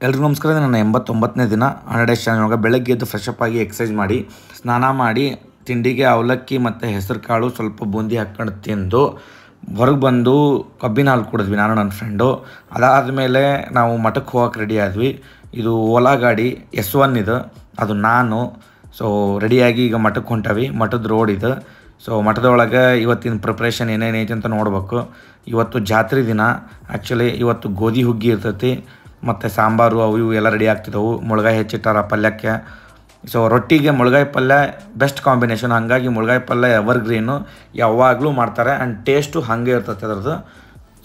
ಎಲ್ರಿಗೂ ನಮಸ್ಕಾರ. ನನ್ನ 89ನೇ ದಿನ 100 ಡೇಸ್ ಚಾನಲ್ನಾಗ ಬೆಳಗ್ಗೆ ಎದ್ದು ಫ್ರೆಶ್ ಅಪ್ ಆಗಿ ಎಕ್ಸಸೈಸ್ ಮಾಡಿ ಸ್ನಾನ ಮಾಡಿ ತಿಂಡಿಗೆ ಅವಲಕ್ಕಿ ಮತ್ತು ಹೆಸರು ಕಾಳು ಸ್ವಲ್ಪ ಬೂಂದಿ ಹಾಕ್ಕೊಂಡು ತಿಂದು ಹೊರಗೆ ಬಂದು ಕಬ್ಬಿನ ಹಾಲು ಕುಡಿದ್ವಿ ನಾನು ನನ್ನ ಫ್ರೆಂಡು. ಅದಾದಮೇಲೆ ನಾವು ಮಠಕ್ಕೆ ಹೋಗಕ್ಕೆ ರೆಡಿ ಆದ್ವಿ. ಇದು ಓಲಾ ಗಾಡಿ S1 ಇದು, ಅದು ನಾನು. ಸೊ ರೆಡಿಯಾಗಿ ಈಗ ಮಠಕ್ಕೆ ಹೊಂಟವಿ. ಮಠದ ರೋಡ್ ಇದು. ಸೊ ಮಠದೊಳಗೆ ಇವತ್ತಿನ ಪ್ರಿಪ್ರೇಷನ್ ಏನೇನೈತೆ ಅಂತ ನೋಡ್ಬೇಕು. ಇವತ್ತು ಜಾತ್ರೆ ದಿನ. ಆ್ಯಕ್ಚುಲಿ ಇವತ್ತು ಗೋಧಿ ಹುಗ್ಗಿ ಇರ್ತೈತಿ ಮತ್ತು ಸಾಂಬಾರು ಅವು ಇವು ಎಲ್ಲ ರೆಡಿ ಆಗ್ತಿದ್ದವು. ಮುಳ್ಗಾಯಿ ಹೆಚ್ಚಿಟ್ಟಾರ ಪಲ್ಯಕ್ಕೆ. ಸೊ ರೊಟ್ಟಿಗೆ ಮುಳ್ಗಾಯಿ ಪಲ್ಯ ಬೆಸ್ಟ್ ಕಾಂಬಿನೇಷನ್. ಹಾಗಾಗಿ ಮುಳ್ಗಾಯಿ ಪಲ್ಯ ಎವರ್ಗ್ರೀನು ಯಾವಾಗಲೂ ಮಾಡ್ತಾರೆ ಆ್ಯಂಡ್ ಟೇಸ್ಟು ಹಾಗೆ ಇರ್ತೈತೆ ಅದರದ್ದು.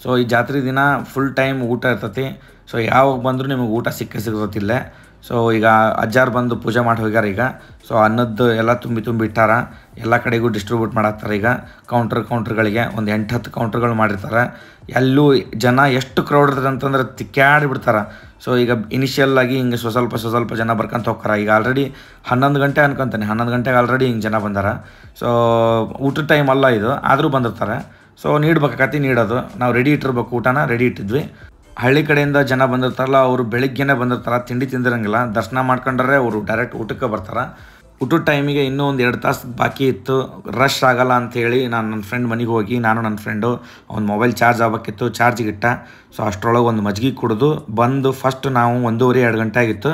ಸೊ ಈ ಜಾತ್ರೆ ದಿನ ಫುಲ್ ಟೈಮ್ ಊಟ ಇರ್ತೈತಿ. ಸೊ ಯಾವಾಗ ಬಂದರೂ ನಿಮಗೆ ಊಟ ಸಿಗ್ತೈತಿಲ್ಲ. ಸೊ ಈಗ ಅಜ್ಜಾರು ಬಂದು ಪೂಜೆ ಮಾಡಿ ಹೋಗ್ಯಾರ ಈಗ. ಸೊ ಅನ್ನದ್ದು ಎಲ್ಲ ತುಂಬಿ ಇಟ್ಟಾರ. ಎಲ್ಲ ಕಡೆಗೂ ಡಿಸ್ಟ್ರಿಬ್ಯೂಟ್ ಮಾಡಾಕ್ತಾರೆ ಈಗ ಕೌಂಟ್ರ್ಗಳಿಗೆ. ಒಂದು 8-10 ಕೌಂಟ್ರ್ಗಳು ಮಾಡಿರ್ತಾರೆ. ಎಲ್ಲೂ ಜನ ಎಷ್ಟು ಕ್ರೌಡ್ ಇರ್ತದೆ ಅಂತಂದ್ರೆ ತಿಕ್ಕಾಡಿಬಿಡ್ತಾರೆ. ಸೊ ಈಗ ಇನಿಷಿಯಲ್ ಆಗಿ ಹಿಂಗೆ ಸ್ವಲ್ಪ ಜನ ಬರ್ಕೊಂತ ಹೋಗ್ತಾರೆ. ಈಗ ಆಲ್ರೆಡಿ 11 ಗಂಟೆ ಅನ್ಕೊತಾನೆ. 11 ಗಂಟೆಗೆ ಆಲ್ರೆಡಿ ಹಿಂಗೆ ಜನ ಬಂದಾರ. ಸೊ ಊಟದ ಟೈಮ್ ಅಲ್ಲ ಇದು, ಆದರೂ ಬಂದಿರ್ತಾರೆ. ಸೊ ನೀಡಬೇಕಾಗತ್ತೆ, ನೀಡೋದು ನಾವು ರೆಡಿ ಇಟ್ಟಿರ್ಬೇಕು. ಊಟನ ರೆಡಿ ಇಟ್ಟಿದ್ವಿ. ಹಳ್ಳಿ ಕಡೆಯಿಂದ ಜನ ಬಂದಿರ್ತಾರಲ್ಲ, ಅವರು ಬೆಳಿಗ್ಗೆನೇ ಬಂದಿರ್ತಾರೆ. ತಿಂಡಿ ತಿಂದಿರಂಗಿಲ್ಲ. ದರ್ಶನ ಮಾಡ್ಕೊಂಡ್ರೆ ಅವರು ಡೈರೆಕ್ಟ್ ಊಟಕ್ಕೆ ಬರ್ತಾರೆ. ಊಟದ ಟೈಮಿಗೆ ಇನ್ನೂ ಒಂದು 2 ತಾಸು ಬಾಕಿ ಇತ್ತು. ರಶ್ ಆಗಲ್ಲ ಅಂಥೇಳಿ ನಾನು ನನ್ನ ಫ್ರೆಂಡ್ ಮನೆಗೆ ಹೋಗಿ, ನಾನು ನನ್ನ ಫ್ರೆಂಡು ಅವ್ನ ಮೊಬೈಲ್ ಚಾರ್ಜ್ ಆಗಬೇಕಿತ್ತು, ಚಾರ್ಜಿಗಿಟ್ಟ. ಸೊ ಅಷ್ಟರೊಳಗೆ ಒಂದು ಮಜ್ಜಿಗೆ ಕುಡಿದು ಬಂದು ಫಸ್ಟ್ ನಾವು 1:30-2 ಗಂಟೆ ಆಗಿತ್ತು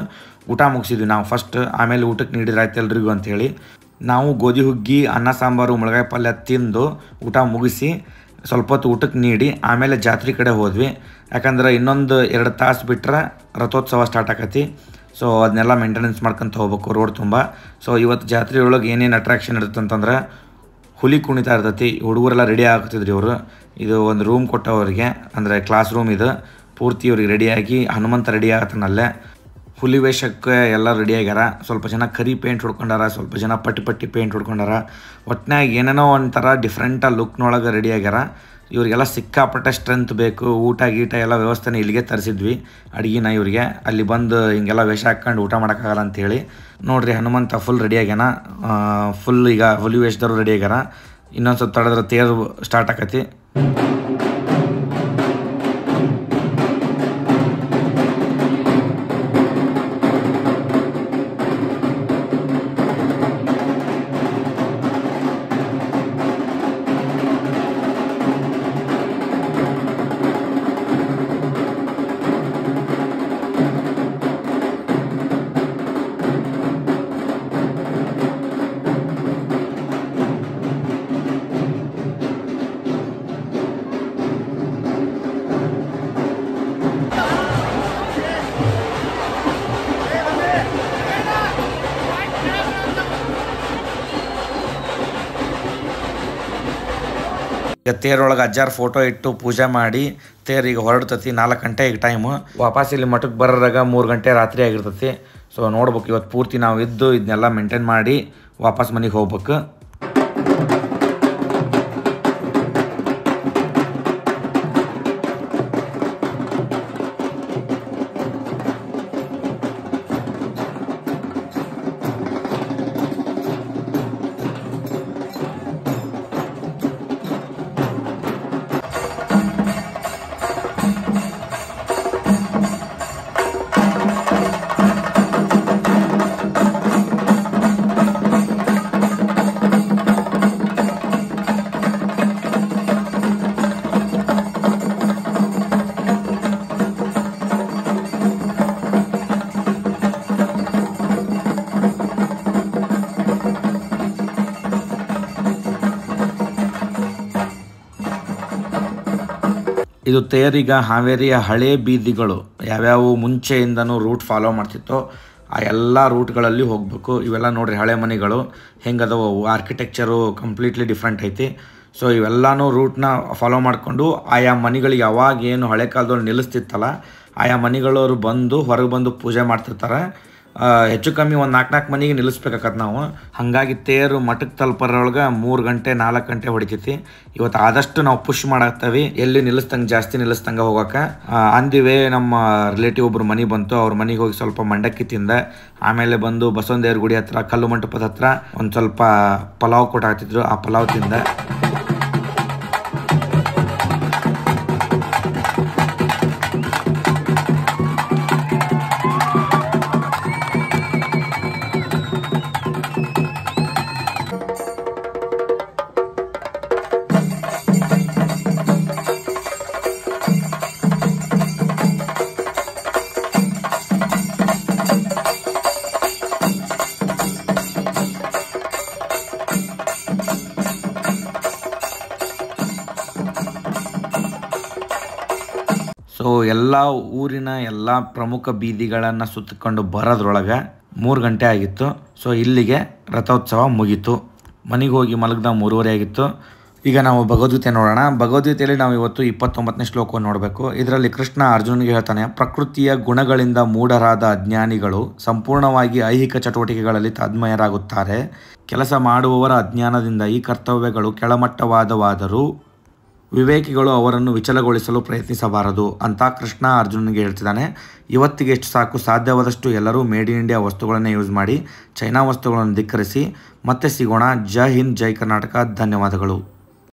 ಊಟ ಮುಗಿಸಿದ್ವಿ ನಾವು ಫಸ್ಟ್. ಆಮೇಲೆ ಊಟಕ್ಕೆ ನೀಡಿದ್ರಾಯ್ತು ಎಲ್ರಿಗೂ ಅಂಥೇಳಿ ನಾವು ಗೋಧಿ ಹುಗ್ಗಿ, ಅನ್ನ ಸಾಂಬಾರು, ಮುಳ್ಗಾಯಿ ಪಲ್ಯ ತಿಂದು ಊಟ ಮುಗಿಸಿ ಸ್ವಲ್ಪ ಹೊತ್ತು ಊಟಕ್ಕೆ ನೀಡಿ ಆಮೇಲೆ ಜಾತ್ರೆ ಕಡೆ ಹೋದ್ವಿ. ಯಾಕಂದ್ರೆ ಇನ್ನೊಂದು 2 ತಾಸು ಬಿಟ್ಟರೆ ರಥೋತ್ಸವ ಸ್ಟಾರ್ಟ್ ಆಕತಿ. ಸೊ ಅದನ್ನೆಲ್ಲ ಮೇಂಟೆನೆನ್ಸ್ ಮಾಡ್ಕೊತ ಹೋಗ್ಬೇಕು ರೋಡ್ ತುಂಬ. ಸೊ ಇವತ್ತು ಜಾತ್ರೆಯೊಳಗೆ ಏನೇನು ಅಟ್ರಾಕ್ಷನ್ ಇರುತ್ತೆ ಅಂತಂದ್ರೆ ಹುಲಿ ಕುಣಿತ ಇರ್ತೈತಿ. ಹುಡುಗರೆಲ್ಲ ರೆಡಿ ಆಗ್ತಿದ್ರಿ ಇವರು. ಇದು ಒಂದು ರೂಮ್ ಕೊಟ್ಟವ್ರಿಗೆ, ಅಂದರೆ ಕ್ಲಾಸ್ ರೂಮ್ ಇದು. ಪೂರ್ತಿ ಇವ್ರಿಗೆ ರೆಡಿಯಾಗಿ ಹನುಮಂತ ರೆಡಿ ಆಗತ್ತನಲ್ಲೇ. ಹುಲಿ ವೇಷಕ್ಕೆ ಎಲ್ಲ ರೆಡಿ ಆಗ್ಯಾರ. ಸ್ವಲ್ಪ ಜನ ಕರಿ ಪೇಂಟ್ ಹೊಡ್ಕೊಂಡಾರ, ಸ್ವಲ್ಪ ಜನ ಪಟ್ಟಿ ಪೇಂಟ್ ಹೊಡ್ಕೊಂಡಾರ. ಒಟ್ಟಿನಾಗ ಏನೇನೋ ಒಂಥರ ಡಿಫ್ರೆಂಟಾಗಿ ಲುಕ್ನೊಳಗೆ ರೆಡಿ ಆಗ್ಯಾರ. ಇವರಿಗೆಲ್ಲ ಸಿಕ್ಕಾಪಟ್ಟೆ ಸ್ಟ್ರೆಂತ್ ಬೇಕು. ಊಟ ಗೀಟ ಎಲ್ಲ ವ್ಯವಸ್ಥೆನ ಇಲ್ಲಿಗೆ ತರಿಸಿದ್ವಿ ಅಡುಗೆನ ಇವರಿಗೆ. ಅಲ್ಲಿ ಬಂದು ಹಿಂಗೆಲ್ಲ ವೇಷ ಹಾಕ್ಕೊಂಡು ಊಟ ಮಾಡೋಕ್ಕಾಗಲ್ಲ ಅಂಥೇಳಿ ನೋಡಿರಿ. ಹನುಮಂತ ಫುಲ್ ರೆಡಿ ಆಗ್ಯಾನ. ಫುಲ್ ಈಗ ಹುಲಿ ವೇಷದವರು ರೆಡಿ ಆಗ್ಯಾರ. ಇನ್ನೊಂದು ಸ್ವಲ್ಪ ತಡೆದ್ರೆ ತೇರು ಸ್ಟಾರ್ಟ್ ಆಕತಿ. ತೇರೊಳಗೆ ಅಜ್ಜಾರು ಫೋಟೋ ಇಟ್ಟು ಪೂಜೆ ಮಾಡಿ ತೇರಿಗೆ ಹೊರಡ್ತತಿ. 4 ಗಂಟೆ ಈಗ ಟೈಮು. ವಾಪಸ್ ಇಲ್ಲಿ ಮಠಕ್ಕೆ ಬರೋದಾಗ 3 ಗಂಟೆ ರಾತ್ರಿ ಆಗಿರ್ತತಿ. ಸೊ ನೋಡ್ಬೇಕು, ಇವತ್ತು ಪೂರ್ತಿ ನಾವು ಇದ್ದು ಇದನ್ನೆಲ್ಲ ಮೇಂಟೈನ್ ಮಾಡಿ ವಾಪಸ್ ಮನೆಗೆ ಹೋಗ್ಬೇಕು. ಇದು ತೇರೀಗ ಹಾವೇರಿಯ ಹಳೆ ಬೀದಿಗಳು ಯಾವ್ಯಾವ ಮುಂಚೆಯಿಂದನೂ ರೂಟ್ ಫಾಲೋ ಮಾಡ್ತಿತ್ತೋ ಆ ಎಲ್ಲ ರೂಟ್ಗಳಲ್ಲಿ ಹೋಗಬೇಕು. ಇವೆಲ್ಲ ನೋಡ್ರಿ ಹಳೆ ಮನೆಗಳು ಹೆಂಗದವು. ಆರ್ಕಿಟೆಕ್ಚರು ಕಂಪ್ಲೀಟ್ಲಿ ಡಿಫ್ರೆಂಟ್ ಐತಿ. ಸೊ ಇವೆಲ್ಲನೂ ರೂಟ್ನ ಫಾಲೋ ಮಾಡಿಕೊಂಡು ಆಯಾ ಮನೆಗಳಿಗೆ ಯಾವಾಗ ಏನು ಹಳೆ ಕಾಲದವ್ರು ನಿಲ್ಲಿಸ್ತಿತ್ತಲ್ಲ ಆಯಾ ಮನೆಗಳವರು ಬಂದು ಹೊರಗೆ ಬಂದು ಪೂಜೆ ಮಾಡ್ತಿರ್ತಾರೆ. ಹೆಚ್ಚು ಕಮ್ಮಿ ಒಂದು 4 ಮನೆಗೆ ನಿಲ್ಲಿಸ್ಬೇಕಾಗತ್ತೆ ನಾವು. ಹಾಗಾಗಿ ತೇರು ಮಠಕ್ಕೆ ತಲುಪರೊಳಗೆ 3 ಗಂಟೆ 4 ಗಂಟೆ ಹೊಡಿತೈತಿ. ಇವತ್ತು ಆದಷ್ಟು ನಾವು ಪುಷ್ ಮಾಡಾಕ್ತೇವೆ, ಎಲ್ಲಿ ಜಾಸ್ತಿ ನಿಲ್ಲಿಸ್ದಂಗೆ ಹೋಗೋಕೆ. ಅಂದಿವೆ ನಮ್ಮ ರಿಲೇಟಿವ್ ಒಬ್ರು ಮನೆ ಬಂತು. ಅವ್ರ ಮನೆಗೆ ಹೋಗಿ ಸ್ವಲ್ಪ ಮಂಡಕ್ಕಿ ತಿಂದೆ. ಆಮೇಲೆ ಬಂದು ಬಸವನದೇವ್ರ ಗುಡಿ ಹತ್ರ ಕಲ್ಲು ಮಂಟಪದ ಹತ್ರ ಒಂದು ಸ್ವಲ್ಪ ಪಲಾವ್ ಕೊಟ್ಟಾಗ್ತಿದ್ರು. ಆ ಪಲಾವ್ ತಿಂದೆ. ಎಲ್ಲ ಊರಿನ ಎಲ್ಲ ಪ್ರಮುಖ ಬೀದಿಗಳನ್ನು ಸುತ್ತಿಕೊಂಡು ಬರೋದ್ರೊಳಗೆ 3 ಗಂಟೆ ಆಗಿತ್ತು. ಸೊ ಇಲ್ಲಿಗೆ ರಥೋತ್ಸವ ಮುಗೀತು. ಮನೆಗೆ ಹೋಗಿ ಮಲಗ್ದ 3:30 ಆಗಿತ್ತು. ಈಗ ನಾವು ಭಗವದ್ಗೀತೆ ನೋಡೋಣ. ಭಗವದ್ಗೀತೆಯಲ್ಲಿ ನಾವು ಇವತ್ತು 29ನೇ ಶ್ಲೋಕವನ್ನು ನೋಡಬೇಕು. ಇದರಲ್ಲಿ ಕೃಷ್ಣ ಅರ್ಜುನಿಗೆ ಹೇಳ್ತಾನೆ, ಪ್ರಕೃತಿಯ ಗುಣಗಳಿಂದ ಮೂಢರಾದ ಅಜ್ಞಾನಿಗಳು ಸಂಪೂರ್ಣವಾಗಿ ಐಹಿಕ ಚಟುವಟಿಕೆಗಳಲ್ಲಿ ತನ್ಮಯರಾಗುತ್ತಾರೆ. ಕೆಲಸ ಮಾಡುವವರ ಅಜ್ಞಾನದಿಂದ ಈ ಕರ್ತವ್ಯಗಳು ಕೆಳಮಟ್ಟವಾದವಾದರೂ ವಿವೇಕಿಗಳು ಅವರನ್ನು ವಿಚಲಗೊಳಿಸಲು ಪ್ರಯತ್ನಿಸಬಾರದು ಅಂತ ಕೃಷ್ಣ ಅರ್ಜುನನಿಗೆ ಹೇಳ್ತಿದ್ದಾನೆ. ಇವತ್ತಿಗೆ ಎಷ್ಟು ಸಾಕು, ಸಾಧ್ಯವಾದಷ್ಟು ಎಲ್ಲರೂ ಮೇಡ್ ಇನ್ ಇಂಡಿಯಾ ವಸ್ತುಗಳನ್ನೇ ಯೂಸ್ ಮಾಡಿ, ಚೈನಾ ವಸ್ತುಗಳನ್ನು ಧಿಕ್ಕರಿಸಿ. ಮತ್ತೆ ಸಿಗೋಣ. ಜೈ ಹಿಂದ್, ಜೈ ಕರ್ನಾಟಕ. ಧನ್ಯವಾದಗಳು.